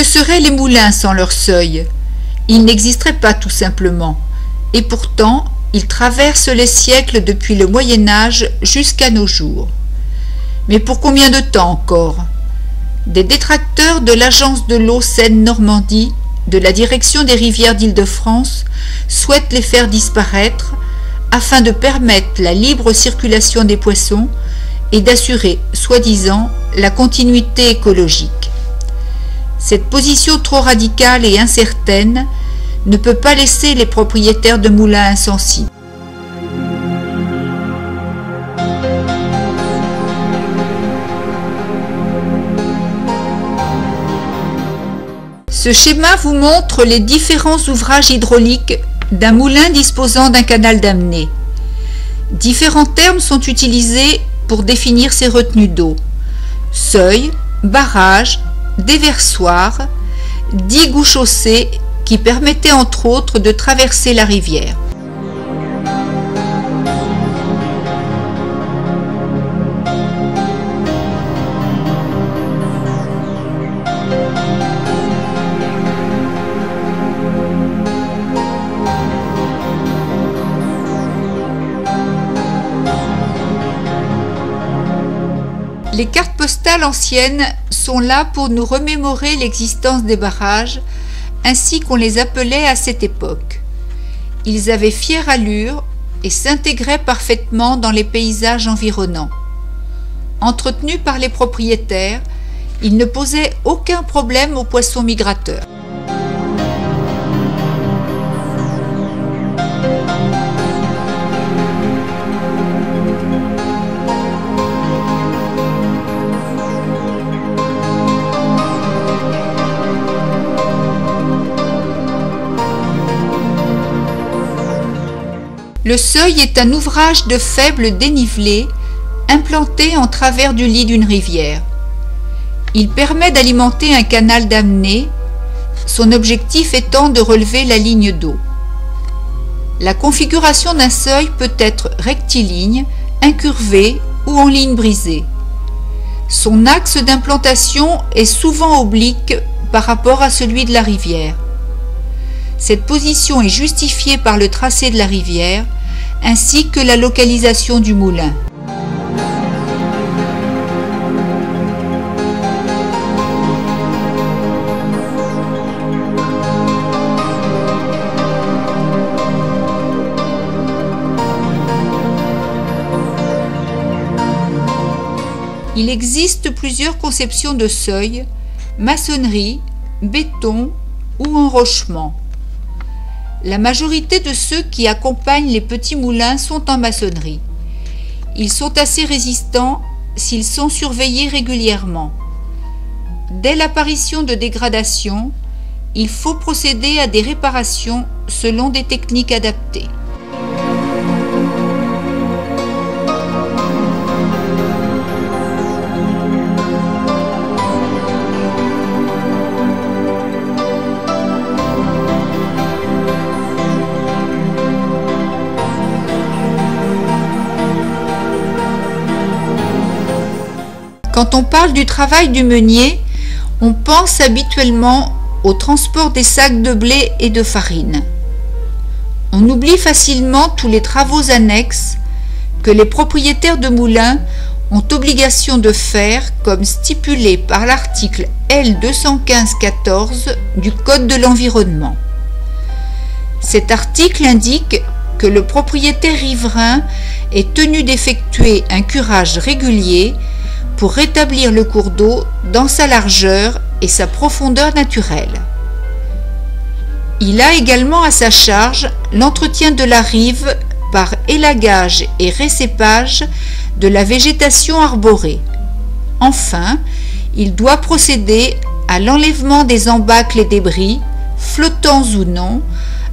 Que seraient les moulins sans leur seuil? Ils n'existeraient pas tout simplement. Et pourtant, ils traversent les siècles depuis le Moyen-Âge jusqu'à nos jours. Mais pour combien de temps encore? Des détracteurs de l'Agence de l'eau Seine-Normandie, de la Direction des rivières d'Île-de-France, souhaitent les faire disparaître afin de permettre la libre circulation des poissons et d'assurer, soi-disant, la continuité écologique. Cette position trop radicale et incertaine ne peut pas laisser les propriétaires de moulins insensibles. Ce schéma vous montre les différents ouvrages hydrauliques d'un moulin disposant d'un canal d'amener. Différents termes sont utilisés pour définir ces retenues d'eau: seuil, barrage, déversoir, digue ou chaussée qui permettaient entre autres de traverser la rivière. Les cartes postales anciennes sont là pour nous remémorer l'existence des barrages ainsi qu'on les appelait à cette époque. Ils avaient fière allure et s'intégraient parfaitement dans les paysages environnants. Entretenus par les propriétaires, ils ne posaient aucun problème aux poissons migrateurs. Le seuil est un ouvrage de faible dénivelé implanté en travers du lit d'une rivière. Il permet d'alimenter un canal d'amener, son objectif étant de relever la ligne d'eau. La configuration d'un seuil peut être rectiligne, incurvé ou en ligne brisée. Son axe d'implantation est souvent oblique par rapport à celui de la rivière. Cette position est justifiée par le tracé de la rivière ainsi que la localisation du moulin. Il existe plusieurs conceptions de seuil: maçonnerie, béton ou enrochement. La majorité de ceux qui accompagnent les petits moulins sont en maçonnerie. Ils sont assez résistants s'ils sont surveillés régulièrement. Dès l'apparition de dégradation, il faut procéder à des réparations selon des techniques adaptées. Quand on parle du travail du meunier, on pense habituellement au transport des sacs de blé et de farine. On oublie facilement tous les travaux annexes que les propriétaires de moulins ont obligation de faire comme stipulé par l'article L215-14 du Code de l'environnement. Cet article indique que le propriétaire riverain est tenu d'effectuer un curage régulier pour rétablir le cours d'eau dans sa largeur et sa profondeur naturelle. Il a également à sa charge l'entretien de la rive par élagage et récépage de la végétation arborée. Enfin, il doit procéder à l'enlèvement des embâcles et débris, flottants ou non,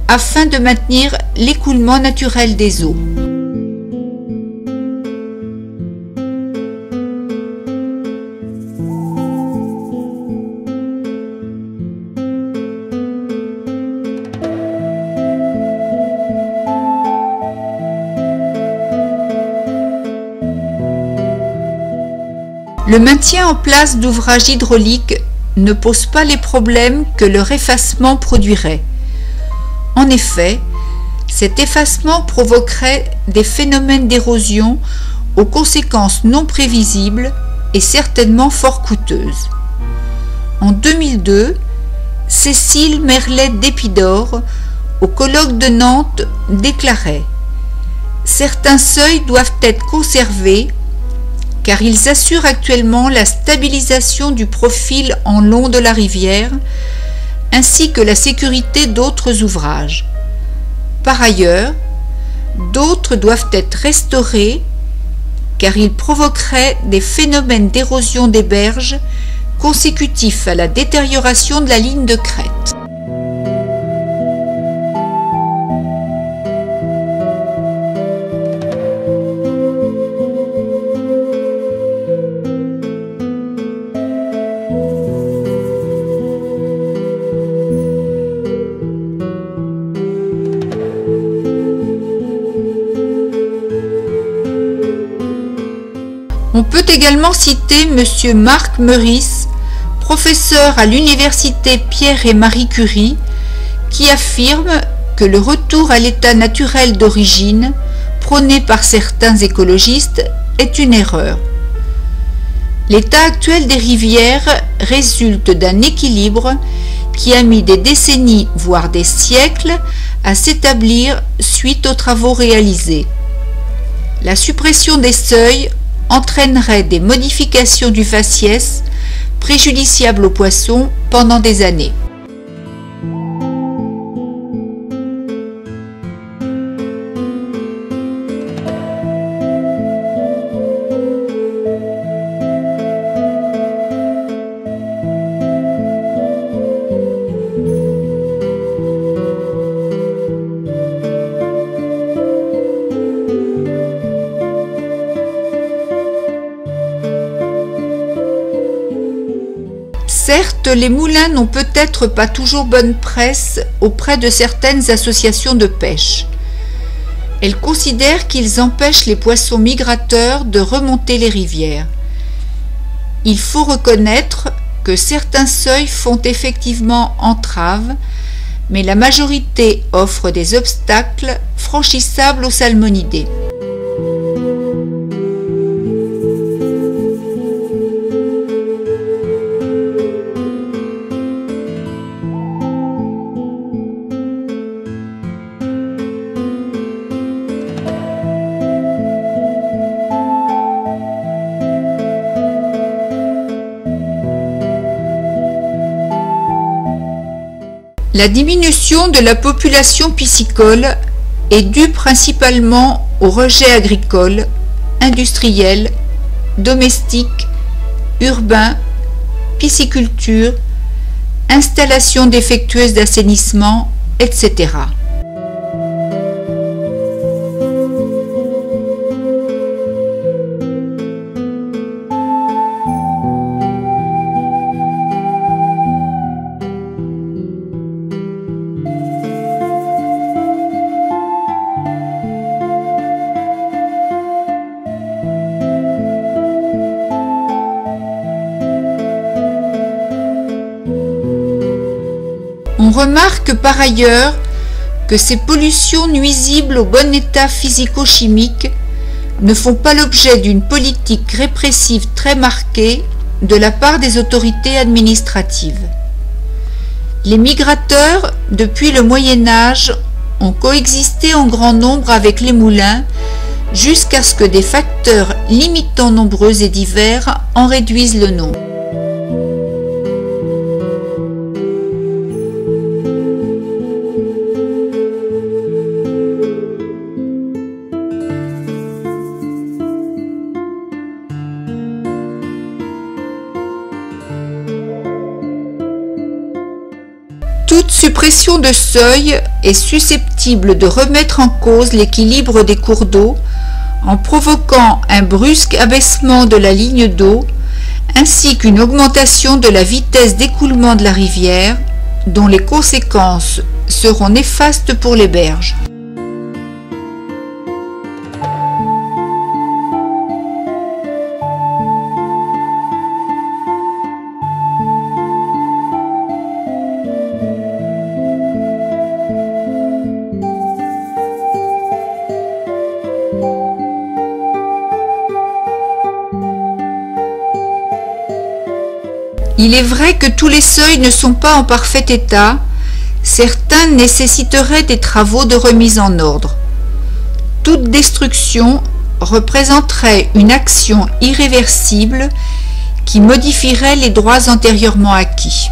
afin de maintenir l'écoulement naturel des eaux. Le maintien en place d'ouvrages hydrauliques ne pose pas les problèmes que leur effacement produirait. En effet, cet effacement provoquerait des phénomènes d'érosion aux conséquences non prévisibles et certainement fort coûteuses. En 2002, Cécile Merlet d'Épidore, au colloque de Nantes, déclarait « Certains seuils doivent être conservés car ils assurent actuellement la stabilisation du profil en long de la rivière ainsi que la sécurité d'autres ouvrages. Par ailleurs, d'autres doivent être restaurés car ils provoqueraient des phénomènes d'érosion des berges consécutifs à la détérioration de la ligne de crête. » On peut également citer M. Marc Meurice, professeur à l'université Pierre et Marie Curie, qui affirme que le retour à l'état naturel d'origine, prôné par certains écologistes, est une erreur. L'état actuel des rivières résulte d'un équilibre qui a mis des décennies, voire des siècles, à s'établir suite aux travaux réalisés. La suppression des seuils entraînerait des modifications du faciès préjudiciables aux poissons pendant des années. Certes, les moulins n'ont peut-être pas toujours bonne presse auprès de certaines associations de pêche. Elles considèrent qu'ils empêchent les poissons migrateurs de remonter les rivières. Il faut reconnaître que certains seuils font effectivement entrave, mais la majorité offre des obstacles franchissables aux salmonidés. La diminution de la population piscicole est due principalement aux rejets agricoles, industriels, domestiques, urbains, pisciculture, installations défectueuses d'assainissement, etc. On remarque par ailleurs que ces pollutions nuisibles au bon état physico-chimique ne font pas l'objet d'une politique répressive très marquée de la part des autorités administratives. Les migrateurs, depuis le Moyen Âge, ont coexisté en grand nombre avec les moulins jusqu'à ce que des facteurs limitants nombreux et divers en réduisent le nombre. Toute suppression de seuil est susceptible de remettre en cause l'équilibre des cours d'eau en provoquant un brusque abaissement de la ligne d'eau ainsi qu'une augmentation de la vitesse d'écoulement de la rivière dont les conséquences seront néfastes pour les berges. Il est vrai que tous les seuils ne sont pas en parfait état, certains nécessiteraient des travaux de remise en ordre. Toute destruction représenterait une action irréversible qui modifierait les droits antérieurement acquis.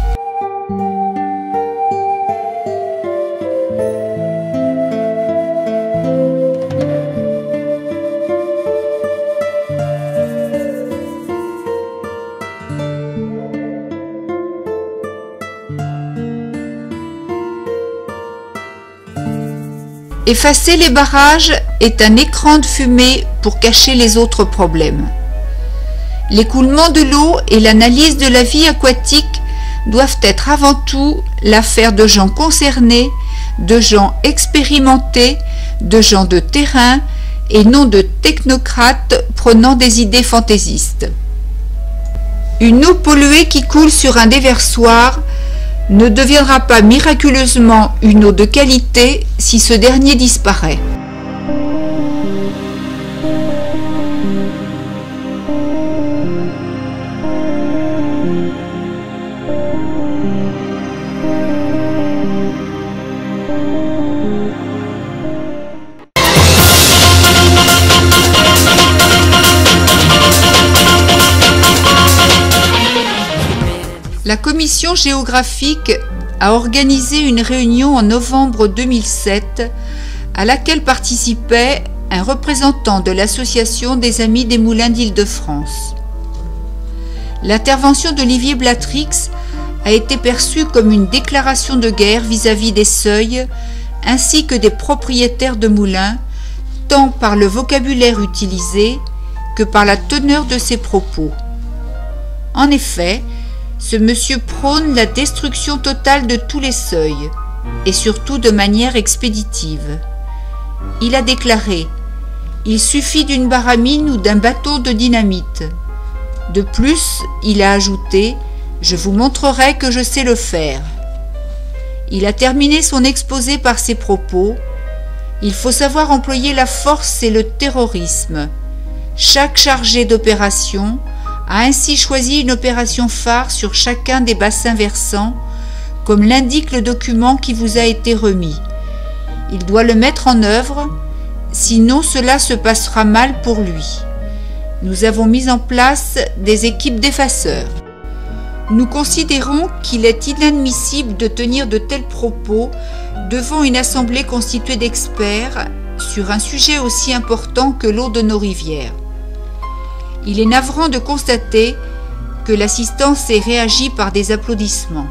Effacer les barrages est un écran de fumée pour cacher les autres problèmes. L'écoulement de l'eau et l'analyse de la vie aquatique doivent être avant tout l'affaire de gens concernés, de gens expérimentés, de gens de terrain et non de technocrates prenant des idées fantaisistes. Une eau polluée qui coule sur un déversoir ne deviendra pas miraculeusement une eau de qualité si ce dernier disparaît. La commission géographique a organisé une réunion en novembre 2007 à laquelle participait un représentant de l'association des Amis des Moulins d'Île-de-France. L'intervention d'Olivier Blatrix a été perçue comme une déclaration de guerre vis-à-vis des seuils ainsi que des propriétaires de moulins, tant par le vocabulaire utilisé que par la teneur de ses propos. En effet, ce monsieur prône la destruction totale de tous les seuils, et surtout de manière expéditive. Il a déclaré « Il suffit d'une baramine ou d'un bâton de dynamite ». De plus, il a ajouté « Je vous montrerai que je sais le faire ». Il a terminé son exposé par ces propos « Il faut savoir employer la force et le terrorisme. Chaque chargé d'opération a ainsi choisi une opération phare sur chacun des bassins versants, comme l'indique le document qui vous a été remis. Il doit le mettre en œuvre, sinon cela se passera mal pour lui. Nous avons mis en place des équipes d'effaceurs. Nous considérons qu'il est inadmissible de tenir de tels propos devant une assemblée constituée d'experts sur un sujet aussi important que l'eau de nos rivières. Il est navrant de constater que l'assistance ait réagi par des applaudissements.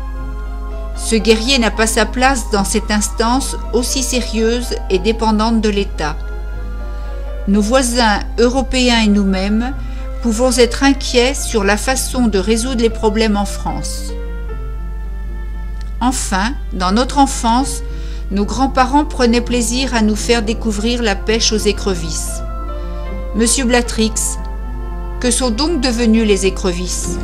Ce guerrier n'a pas sa place dans cette instance aussi sérieuse et dépendante de l'État. Nos voisins européens et nous-mêmes pouvons être inquiets sur la façon de résoudre les problèmes en France. Enfin, dans notre enfance, nos grands-parents prenaient plaisir à nous faire découvrir la pêche aux écrevisses. Monsieur Blatrix, que sont donc devenues les écrevisses ?